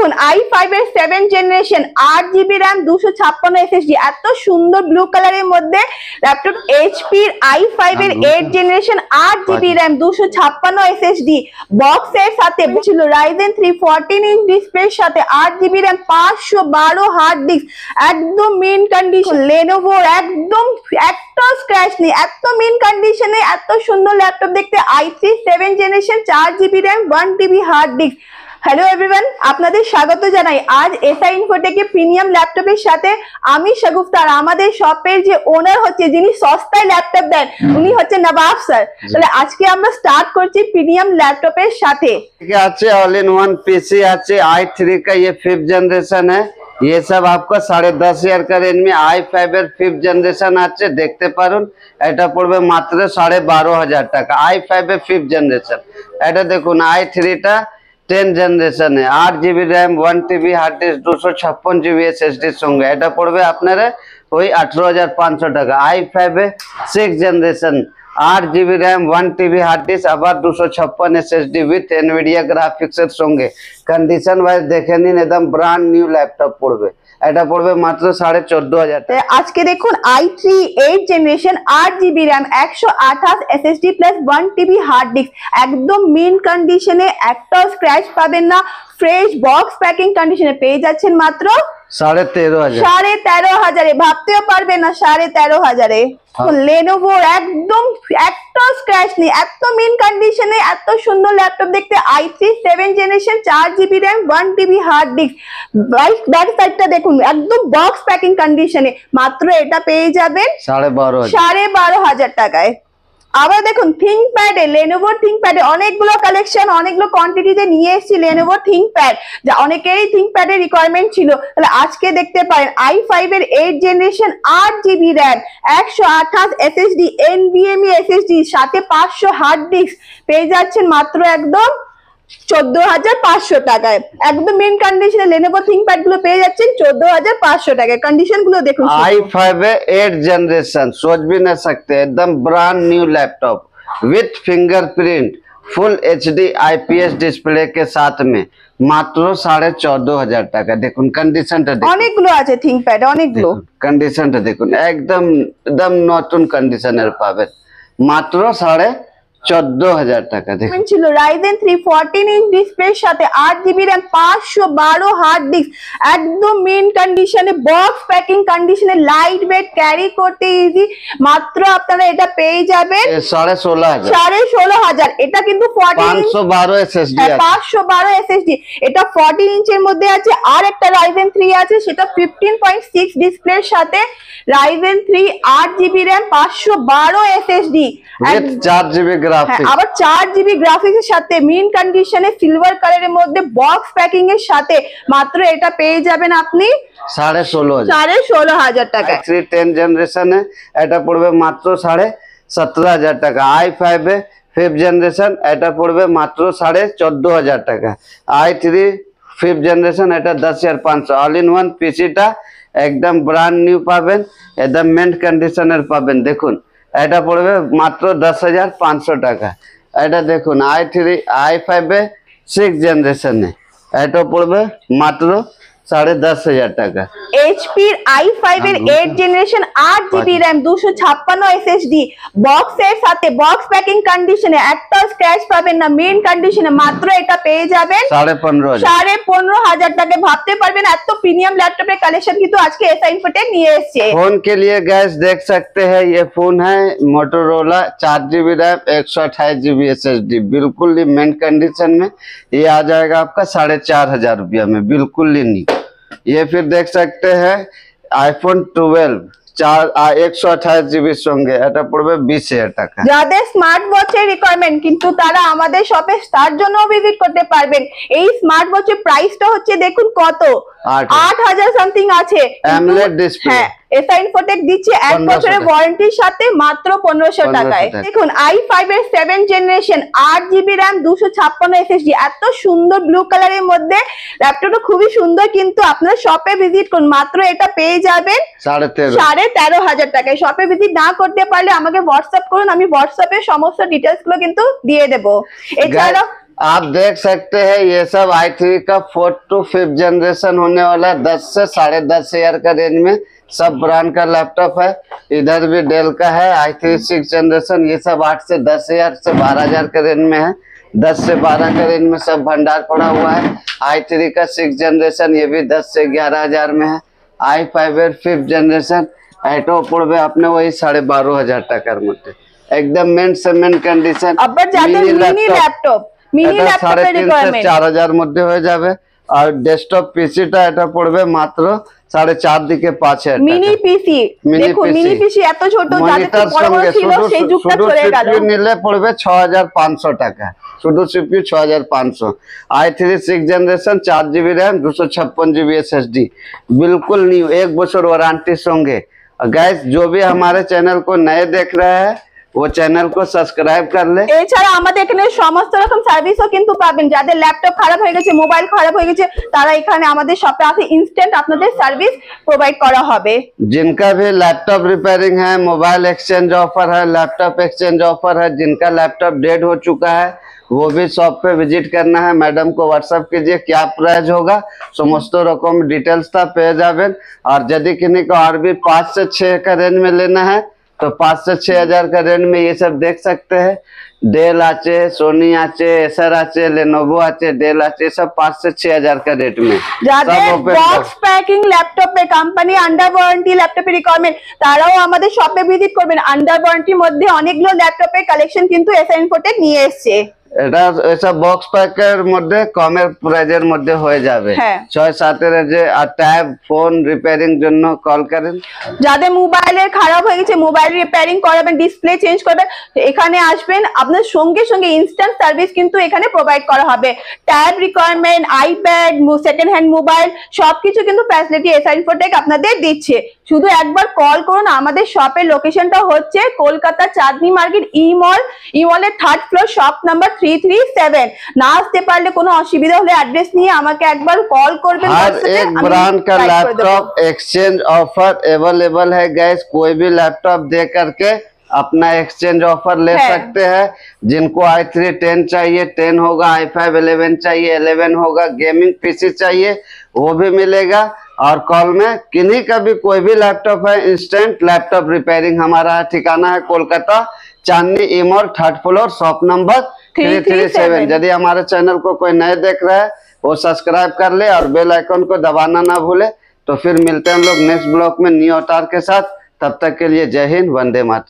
দেখুন i5 এর 7 generation 8GB RAM 256 SSD এত সুন্দর ব্লু কালারের মধ্যে ল্যাপটপ এইচপি এর i5 এর 8 জেনারেশন 8GB RAM 256 SSD বক্সের সাথে ছিল Ryzen 3 14 ইঞ্চ ডিসপ্লের সাথে 8GB RAM 512 হার্ড ডিস্ক একদম মেইন কন্ডিশন Lenovo একদম একটা স্ক্র্যাচ নেই এত মেইন কন্ডিশনে এত সুন্দর ল্যাপটপ দেখতে i3 7 generation 4GB RAM 1TB hard disk. Hello everyone, আপনাদের স্বাগত জানাই আজ এসআই ইনফোটেকে প্রিমিয়াম ল্যাপটপের সাথে। আমি শাগুফতা আর আমাদের শপের যে ওনার হচ্ছে যিনি সস্তায় ল্যাপটপ দেন উনি হচ্ছে নবাব স্যার। তাহলে আজকে আমরা স্টার্ট করছি প্রিমিয়াম ল্যাপটপের সাথে। अच्छे ऑल इन वन पीसी अच्छे i3 का ये 5th जनरेशन है। ये सब आपको 10.5 का रेंज में i5 এর 5th जनरेशन আছে দেখতে পারুন। এটা পড়বে মাত্র 12,500 টাকা i5 এর 5th जनरेशन। এটা দেখুন i3 টা 10 generation 8GB RAM 1TB hard disk 256GB SSD এর সঙ্গে এটা পড়বে আপনারা ওই 18,500 টাকা। i5 এর 6th generation 8GB RAM 1TB hard disk আবার 256 SSD উইথ এনভিডিয়া গ্রাফিক্স এর সঙ্গে কন্ডিশন ওয়াইজ দেখে নিন একদম ব্র্যান্ড নিউ ল্যাপটপ পড়বে। এটা পড়বে মাত্র 14,500 টাকা। আজকে দেখুন i3 8 generation 8GB RAM 128 SSD plus 1TB hard disk একদম মেইন কন্ডিশনে একটা স্ক্র্যাচ পাবেন না, ফ্রেশ বক্স প্যাকিং কন্ডিশনে পেয়ে যাচ্ছেন মাত্র 13,500 ভাবতেও পারবেন না 13,500। Lenovo একদম একটা স্ক্র্যাচ নেই এত মেইন কন্ডিশনে এত সুন্দর ল্যাপটপ দেখতে i3 7 generation 4GB RAM 1TB hard disk back সাইডটা দেখুন একদম বক্স প্যাকিং কন্ডিশনে মাত্র এটা পেয়ে যাবেন 12,500 টাকায়। আবার দেখুন থিংকপ্যাড Lenovo থিংকপ্যাডে অনেকগুলো কালেকশন অনেকগুলো কোয়ান্টিটিতে নিয়ে এসেছি Lenovo থিংকপ্যাড যা অনেকেরই থিংকপ্যাডের রিকোয়ারমেন্ট ছিল। তাহলে আজকে দেখতে পারেন i5 এর 8 generation 8GB RAM 128 SSD NVMe SSD সাথে 500 হার্ড ডিস্ক পেয়ে যাচ্ছেন মাত্র একদম 14,500 টাকায়। একদম মেইন কন্ডিশনে Lenovo থিংকপ্যাড গুলো পেয়ে যাচ্ছেন 14,500 টাকায়। কন্ডিশন গুলো দেখুন i5 8 जनरेशन सोच भी नहीं सकते एकदम brand new laptop with fingerprint full HD IPS display के साथ में मात्र 14,500 টাকা। দেখুন কন্ডিশনটা দেখুন অনেকগুলো আছে থিংকপ্যাড অনেকগুলো কন্ডিশনটা দেখুন একদম নতুন কন্ডিশনের পাবেন মাত্র 14,500 টাকা। দেখুন ছিল Ryzen 3 14 ইঞ্চ ডিসপ্লের সাথে 8GB RAM 512 হার্ড ডিস্ক একদম মেইন কন্ডিশনে বক্স প্যাকিং কন্ডিশনে লাইট ওয়েট ক্যারি করতে ইজি মাত্র আপনারা এটা পেয়ে যাবেন 16,500। এটা কিন্তু 512 SSD 512 SSD এটা 14 ইঞ্চের মধ্যে আছে। আর একটা Ryzen 3 আছে সেটা 15.6 ডিসপ্লের সাথে Ryzen 3 8GB RAM 512 SSD 4GB graphics আবার 4GB গ্রাফিক্স এর সাথে মেইন কন্ডিশনে সিলভার কালারের মধ্যে বক্স প্যাকিং এর সাথে মাত্র এটা পেয়ে যাবেন আপনি 16,500 টাকা। 10 জেনারেশনে এটা পড়বে মাত্র 17,500 টাকা। i5 এ 5th জেনারেশন এটা পড়বে মাত্র 14,500 টাকা। i3 5th জেনারেশন এটা 10,500। অল ইন ওয়ান পিসিটা একদম ব্র্যান্ড নিউ পাবেন একদম মেইন কন্ডিশনের পাবেন। দেখুন এটা পড়বে মাত্র 10,500 টাকা। এটা দেখুন i5 এ 6th জেনারেশনে এটা পড়বে মাত্র 10,500 টাকা। HP এর i5 এর 8 জেনারেশন 8GB RAM 256 SSD বক্সের সাথে বক্স প্যাকিং কন্ডিশনে একটা স্ক্র্যাচ পাবেন না মেইন কন্ডিশনে মাত্র এটা পেয়ে যাবেন 15,500 টাকা। ভাবতে পারবেন এত প্রিমিয়াম ল্যাপটপের কালেকশন কিন্তু আজকে এসআই ইনফোটেক নিয়ে এসেছে। फोन के लिए गैस देख सकते हैं ये फोन है Motorola 4GB RAM 128GB SSD बिल्कुल ही मेन कंडीशन में ये आ जाएगा आपका 4,500 रुपया में बिल्कुल ही नहीं। ये फिर देख सकते हैं iPhone 12 128GB সঙ্গে এটা পড়বে 20,000 টাকা। যাদের স্মার্ট ওয়াচের রিকোয়ারমেন্ট কিন্তু তারা আমাদের শপে তার জন্য ভিজিট করতে পারবেন। এই স্মার্ট ওয়াচের প্রাইসটা হচ্ছে দেখুন কত 8,000 সামথিং আছে। AMOLED ডিসপ্লে হ্যাঁ এসআই ইনফোটেক দিচ্ছে 1 বছরের ওয়ারেন্টির সাথে মাত্র 1500 টাকায়। দেখুন i5 এর 7 জেনারেশন 8GB RAM 256 SSD এত সুন্দর ব্লু কালারের মধ্যে ল্যাপটপটা খুবই সুন্দর কিন্তু আপনারা শপে ভিজিট করুন মাত্র এটা পেয়ে যাবেন 13,500 টাকায়। শপে ভিজিট না করতে পারলে আমাকে হোয়াটসঅ্যাপ করুন, আমি হোয়াটসঅ্যাপে সমস্ত ডিটেইলস গুলো কিন্তু দিয়ে দেব। এছাড়াও आप देख सकते हैं ये सब i3 का 4th to 5th जनरेशन होने वाला है। 10 से 10.5 का रेंज में सब ब्रांड का लैपटॉप है। इधर भी डेल का है i3 6th जनरेशन। ये सब 8 से 10,000 से 12,000 के रेंज में है। 10 से 12 के रेंज में सब भंडार पड़ा हुआ है। i3 का 6th जनरेशन ये भी 10 से 11,000 में है। i5 এর 5th जनरेशन এটাও পড়বে আপনি ওই 12,500 টাকার মধ্যে, একদম মেন সেমেন্ট কন্ডিশন। আবার যাদের মিনি ল্যাপটপ এর রিকোয়ারমেন্ট 4,500 মধ্যে হয়ে যাবে। আর ডেস্কটপ পিসিটা এটা পড়বে মাত্র 4.5 দিকে 5,000 মিনি পিসি। দেখুন মিনি পিসি এত ছোট, যাদের তো বড় বড় ছিল সেই যুগটা চলে গেল। নিলে পড়বে 6,500 টাকা, শুধু CPU 6,500। i3 6 generation 4 GB RAM 256 GB SSD बिल्कुल न्यू, 1 বছর वारंटी संगे। गाइस जो भी हमारे चैनल को नए देख रहे हैं वो चैनल को सब्सक्राइब कर ले। এছাড়া আমাদের এখানে সমস্ত রকম সার্ভিসও কিন্তু পাবেন। যাদের ল্যাপটপ খারাপ হয়ে গেছে, মোবাইল খারাপ হয়ে গেছে, তারা এখানে আমাদের শপে আসে, ইনস্ট্যান্ট আপনাদের সার্ভিস প্রোভাইড করা হবে। जिनका भी लैपटॉप रिपेयरिंग है, मोबाइल एक्सचेंज ऑफर है, लैपटॉप एक्सचेंज ऑफर है, जिनका लैपटॉप डेड हो चुका है वो भी शॉप पे विजिट करना है। मैडम को व्हाट्सएप कीजिए क्या प्राइस होगा, समस्त रकम डिटेल्स था पे जावेन। और यदि किन्हीं को और भी 5 से 6 का रेंज में लेना है तो 5 से 6,000 का रेंज में ये सब देख सकते हैं। डेल आचे, सोनी आचे, एसर आचे, लेनोवो आचे, डेल आचे, सब 5 से 6,000 का रेट में। যাদের বক্স প্যাকিং ল্যাপটপে কোম্পানি আন্ডার ওয়ারেন্টি ল্যাপটপের রিকোয়ারমেন্ট, তারাও আমাদের শপে ভিজিট করবেন। আন্ডার ওয়ারেন্টির মধ্যে অনেকগুলো ল্যাপটপের কালেকশন কিন্তু এসআর ইনফোটেক নিয়ে এসেছে। এটা এসব বক্স প্যাকের মধ্যে কমের প্রাইজের মধ্যে হয়ে যাবে। 6-7 এর যে আর ট্যাব ফোন রিপেয়ারিং জন্য কল করেন। যাদের মোবাইলের খারাপ হয়ে গেছে, মোবাইল রিপেয়ারিং করাবেন, ডিসপ্লে চেঞ্জ করবেন, এখানে আসবেন, আপনার সঙ্গে সঙ্গে ইনস্ট্যান্ট সার্ভিস কিন্তু এখানে প্রোভাইড করা হবে। Tab requirement, iPad, second hand mobile সবকিছু কিন্তু ফ্যাসিলিটি এসআর ইনফোটেক আপনাদের দিচ্ছে। শুধু একবার কল করুন। আমাদের শপের লোকেশনটা হচ্ছে কলকাতা চাঁদনি মার্কেট ই মলের 3rd ফ্লোর, শপ নাম্বার 337। না আসতে পারলে কোনো অসুবিধা হলে অ্যাড্রেস নিয়ে আমাকে একবার কল করবেন। हर एक ब्रांड का लैपटॉप एक्सचेंज ऑफर अवेलेबल है गाइस। कोई भी लैपटॉप दे करके अपना एक्सचेंज ऑफर ले सकते हैं। जिनको i3 10 चाहिए 10 होगा, i5 11 चाहिए 11 होगा, गेमिंग पीसी चाहिए वो भी मिलेगा। और कॉल में किन्हीं का भी कोई भी लैपटॉप है, इंस्टेंट लैपटॉप रिपेयरिंग हमारा ठिकाना है कोलकाता चांदनी इमोर 3rd फ्लोर, शॉप नंबर 337। यदि हमारे चैनल को कोई नए देख रहा है वो सब्सक्राइब कर ले और बेल आइकन को दबाना ना भूले। तो फिर मिलते हैं हम लोग नेक्स्ट ब्लॉग में न्यू अवतार के साथ। तब तक के लिए जय हिंद, वंदे मातरम।